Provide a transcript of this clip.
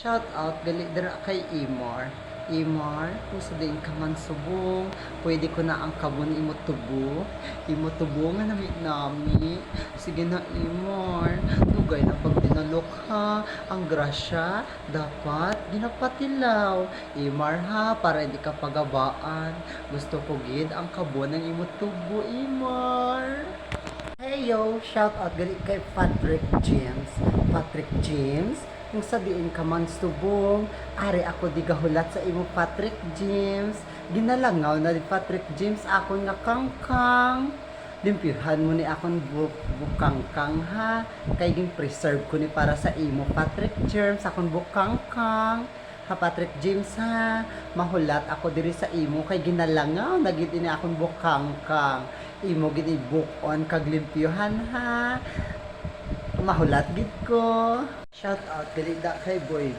Shout out gali dira kay Imar. Imar, kung sa din ka man subong, pwede ko na ang kabon imo tubo. Imo tubo nga nami. Sige na Imar, dugay na pag dinalok ha. Ang grasya, dapat ginapatilaw. Imar ha, para hindi ka pagabaan. Gusto ko gid ang kabon ng imo tubo, Imar. Hey yo, shout out gali kay Patrick James. Patrick James, kung sabihin ka man subong, ari ako di gahulat sa imo Patrick James. Ginalangaw na di Patrick James akon nga kangkang. Limpyuhan mo ni akon bukangkang ha. Kay gin preserve ko ni para sa imo Patrick James akon bukangkang. Ha Patrick James ha, mahulat ako diri sa imo kay ginalangaw na gid ini akon bukangkang. Imo gid ibukon kag limpyuhan ha. Mahulat gid ko. Shout out gali da kay Boy